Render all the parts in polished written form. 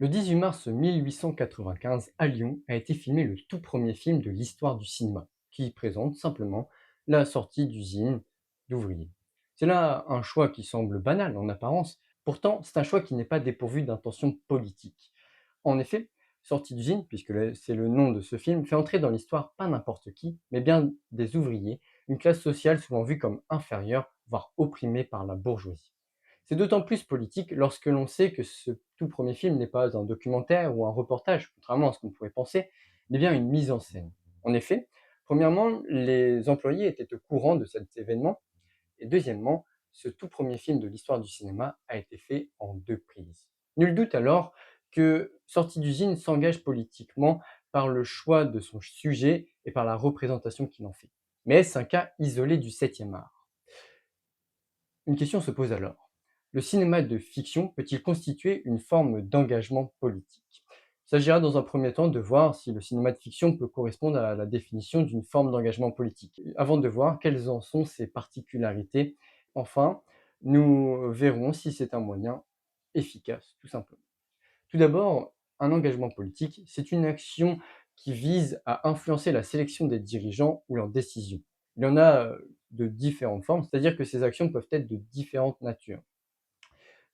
Le 18 mars 1895, à Lyon, a été filmé le tout premier film de l'histoire du cinéma, qui présente simplement la sortie d'usines d'ouvriers. C'est là un choix qui semble banal en apparence, pourtant c'est un choix qui n'est pas dépourvu d'intention politique. En effet, Sortie d'usine, puisque c'est le nom de ce film, fait entrer dans l'histoire pas n'importe qui, mais bien des ouvriers, une classe sociale souvent vue comme inférieure, voire opprimée par la bourgeoisie. C'est d'autant plus politique lorsque l'on sait que ce tout premier film n'est pas un documentaire ou un reportage, contrairement à ce qu'on pourrait penser, mais bien une mise en scène. En effet, premièrement, les employés étaient au courant de cet événement, et deuxièmement, ce tout premier film de l'histoire du cinéma a été fait en deux prises. Nul doute alors que Sortie d'usine s'engage politiquement par le choix de son sujet et par la représentation qu'il en fait. Mais est-ce un cas isolé du 7e art? Une question se pose alors. Le cinéma de fiction peut-il constituer une forme d'engagement politique? Il s'agira dans un premier temps de voir si le cinéma de fiction peut correspondre à la définition d'une forme d'engagement politique, avant de voir quelles en sont ses particularités. Enfin, nous verrons si c'est un moyen efficace, tout simplement. Tout d'abord, un engagement politique, c'est une action qui vise à influencer la sélection des dirigeants ou leurs décisions. Il y en a de différentes formes, c'est-à-dire que ces actions peuvent être de différentes natures.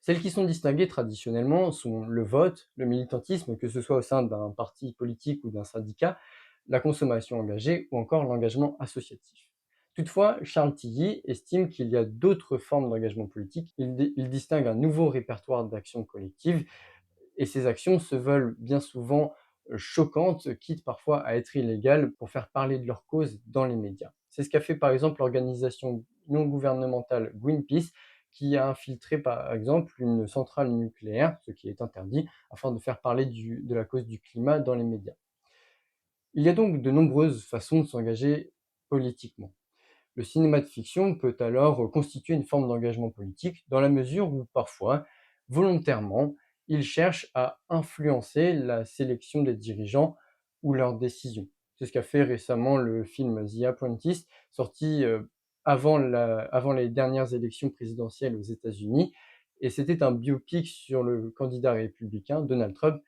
Celles qui sont distinguées traditionnellement sont le vote, le militantisme, que ce soit au sein d'un parti politique ou d'un syndicat, la consommation engagée ou encore l'engagement associatif. Toutefois, Charles Tilly estime qu'il y a d'autres formes d'engagement politique. Il distingue un nouveau répertoire d'actions collectives et ces actions se veulent bien souvent choquantes, quitte parfois à être illégales pour faire parler de leur cause dans les médias. C'est ce qu'a fait par exemple l'organisation non gouvernementale Greenpeace, qui a infiltré par exemple une centrale nucléaire, ce qui est interdit, afin de faire parler de la cause du climat dans les médias. Il y a donc de nombreuses façons de s'engager politiquement. Le cinéma de fiction peut alors constituer une forme d'engagement politique dans la mesure où parfois, volontairement, il cherche à influencer la sélection des dirigeants ou leurs décisions. C'est ce qu'a fait récemment le film The Apprentice, sorti avant les dernières élections présidentielles aux États-Unis. Et c'était un biopic sur le candidat républicain Donald Trump.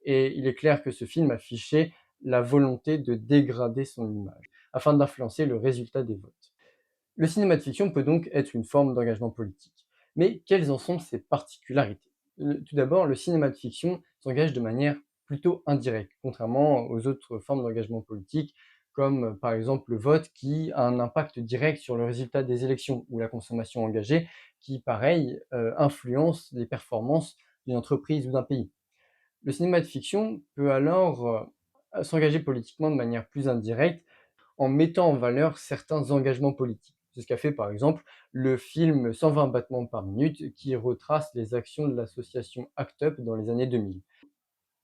Et il est clair que ce film affichait la volonté de dégrader son image, afin d'influencer le résultat des votes. Le cinéma de fiction peut donc être une forme d'engagement politique. Mais quelles en sont ses particularités? Tout d'abord, le cinéma de fiction s'engage de manière plutôt indirecte, contrairement aux autres formes d'engagement politique, comme par exemple le vote qui a un impact direct sur le résultat des élections, ou la consommation engagée qui, pareil, influence les performances d'une entreprise ou d'un pays. Le cinéma de fiction peut alors s'engager politiquement de manière plus indirecte en mettant en valeur certains engagements politiques. C'est ce qu'a fait par exemple le film 120 battements par minute qui retrace les actions de l'association ACT UP dans les années 2000.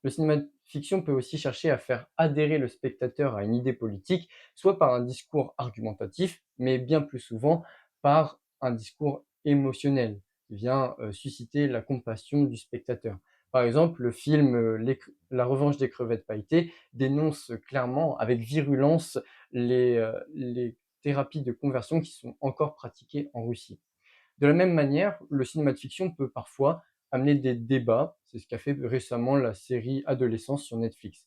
Le cinéma de fiction peut aussi chercher à faire adhérer le spectateur à une idée politique, soit par un discours argumentatif, mais bien plus souvent par un discours émotionnel qui vient susciter la compassion du spectateur. Par exemple, le film La revanche des crevettes pailletées dénonce clairement, avec virulence, les thérapies de conversion qui sont encore pratiquées en Russie. De la même manière, le cinéma de fiction peut parfois amener des débats, c'est ce qu'a fait récemment la série Adolescence sur Netflix.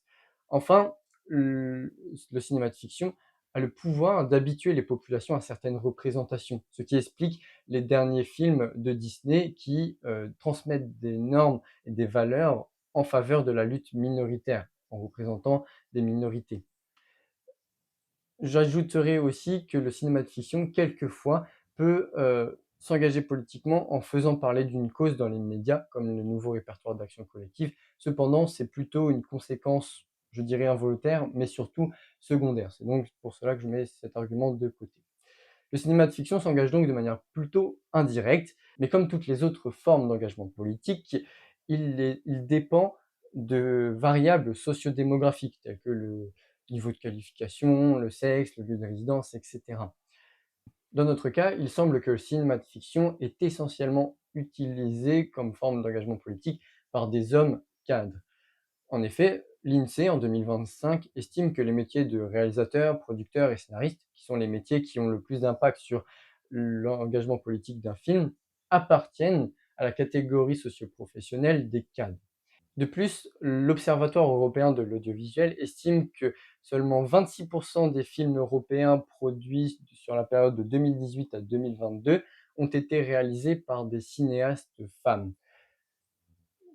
Enfin, le cinéma de fiction a le pouvoir d'habituer les populations à certaines représentations, ce qui explique les derniers films de Disney qui transmettent des normes et des valeurs en faveur de la lutte minoritaire, en représentant des minorités. J'ajouterais aussi que le cinéma de fiction, quelquefois, peut s'engager politiquement en faisant parler d'une cause dans les médias, comme le nouveau répertoire d'action collective. Cependant, c'est plutôt une conséquence, je dirais involontaire, mais surtout secondaire. C'est donc pour cela que je mets cet argument de côté. Le cinéma de fiction s'engage donc de manière plutôt indirecte, mais comme toutes les autres formes d'engagement politique, il dépend de variables sociodémographiques telles que le niveau de qualification, le sexe, le lieu de résidence, etc. Dans notre cas, il semble que le cinéma de fiction est essentiellement utilisé comme forme d'engagement politique par des hommes cadres. En effet, l'INSEE, en 2025, estime que les métiers de réalisateur, producteur et scénariste, qui sont les métiers qui ont le plus d'impact sur l'engagement politique d'un film, appartiennent à la catégorie socioprofessionnelle des cadres. De plus, l'Observatoire européen de l'audiovisuel estime que seulement 26% des films européens produits sur la période de 2018 à 2022 ont été réalisés par des cinéastes femmes.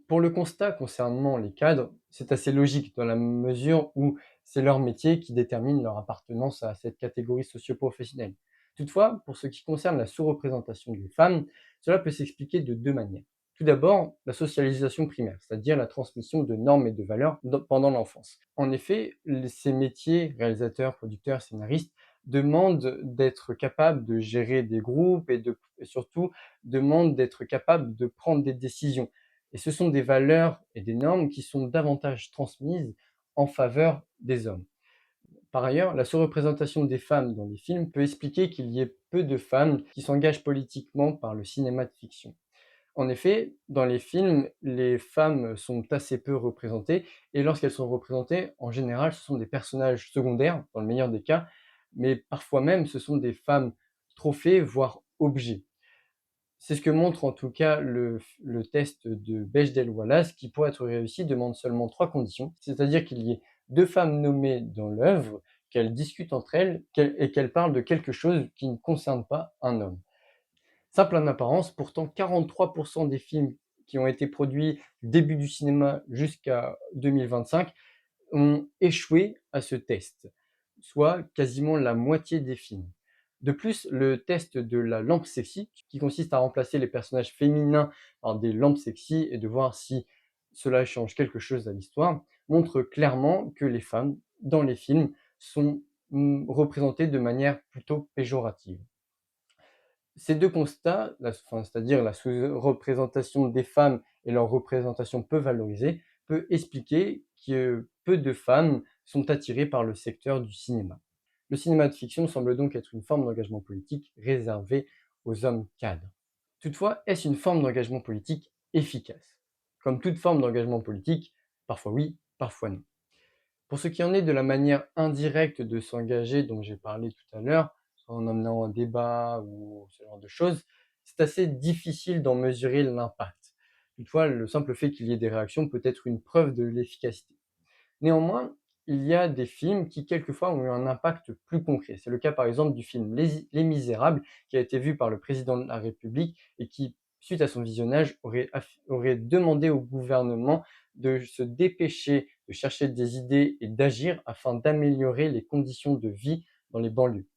Pour le constat concernant les cadres, c'est assez logique dans la mesure où c'est leur métier qui détermine leur appartenance à cette catégorie socio-professionnelle. Toutefois, pour ce qui concerne la sous-représentation des femmes, cela peut s'expliquer de deux manières. Tout d'abord, la socialisation primaire, c'est-à-dire la transmission de normes et de valeurs pendant l'enfance. En effet, ces métiers, réalisateurs, producteurs, scénaristes, demandent d'être capables de gérer des groupes et surtout demandent d'être capables de prendre des décisions, et ce sont des valeurs et des normes qui sont davantage transmises en faveur des hommes. Par ailleurs, la surreprésentation des femmes dans les films peut expliquer qu'il y ait peu de femmes qui s'engagent politiquement par le cinéma de fiction. En effet, dans les films, les femmes sont assez peu représentées, et lorsqu'elles sont représentées, en général, ce sont des personnages secondaires, dans le meilleur des cas, mais parfois même ce sont des femmes trophées, voire objets. C'est ce que montre en tout cas le test de Bechdel-Wallace, qui pour être réussi demande seulement 3 conditions, c'est-à-dire qu'il y ait 2 femmes nommées dans l'œuvre, qu'elles discutent entre elles et qu'elles parlent de quelque chose qui ne concerne pas un homme. Simple en apparence, pourtant 43% des films qui ont été produits du début du cinéma jusqu'à 2025 ont échoué à ce test, soit quasiment la moitié des films. De plus, le test de la lampe sexy, qui consiste à remplacer les personnages féminins par des lampes sexy et de voir si cela change quelque chose à l'histoire, montre clairement que les femmes, dans les films, sont représentées de manière plutôt péjorative. Ces deux constats, c'est-à-dire la sous-représentation des femmes et leur représentation peu valorisée, peut expliquer que peu de femmes sont attirées par le secteur du cinéma. Le cinéma de fiction semble donc être une forme d'engagement politique réservée aux hommes cadres. Toutefois, est-ce une forme d'engagement politique efficace? Comme toute forme d'engagement politique, parfois oui, parfois non. Pour ce qui en est de la manière indirecte de s'engager dont j'ai parlé tout à l'heure, en emmenant un débat ou ce genre de choses, c'est assez difficile d'en mesurer l'impact. Toutefois, le simple fait qu'il y ait des réactions peut être une preuve de l'efficacité. Néanmoins, il y a des films qui quelquefois ont eu un impact plus concret. C'est le cas par exemple du film Les Misérables, qui a été vu par le président de la République et qui, suite à son visionnage, aurait demandé au gouvernement de se dépêcher de chercher des idées et d'agir afin d'améliorer les conditions de vie dans les banlieues.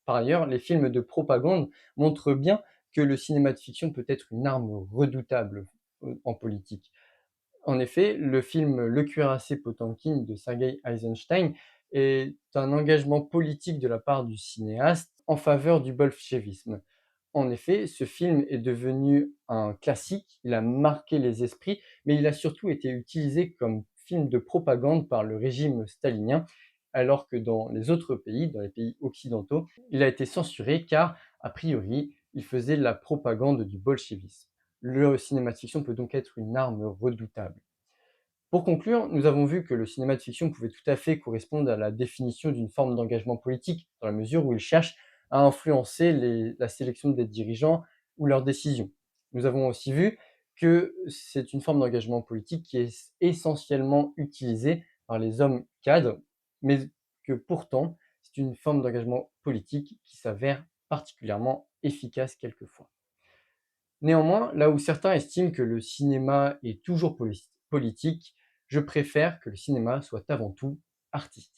Par ailleurs, les films de propagande montrent bien que le cinéma de fiction peut être une arme redoutable en politique. En effet, le film Le cuirassé Potemkin de Sergei Eisenstein est un engagement politique de la part du cinéaste en faveur du bolchevisme. En effet, ce film est devenu un classique, il a marqué les esprits, mais il a surtout été utilisé comme film de propagande par le régime stalinien, alors que dans les autres pays, dans les pays occidentaux, il a été censuré car, a priori, il faisait la propagande du bolchevisme. Le cinéma de fiction peut donc être une arme redoutable. Pour conclure, nous avons vu que le cinéma de fiction pouvait tout à fait correspondre à la définition d'une forme d'engagement politique, dans la mesure où il cherche à influencer la sélection des dirigeants ou leurs décisions. Nous avons aussi vu que c'est une forme d'engagement politique qui est essentiellement utilisée par les hommes cadres, mais que pourtant, c'est une forme d'engagement politique qui s'avère particulièrement efficace quelquefois. Néanmoins, là où certains estiment que le cinéma est toujours politique, je préfère que le cinéma soit avant tout artistique.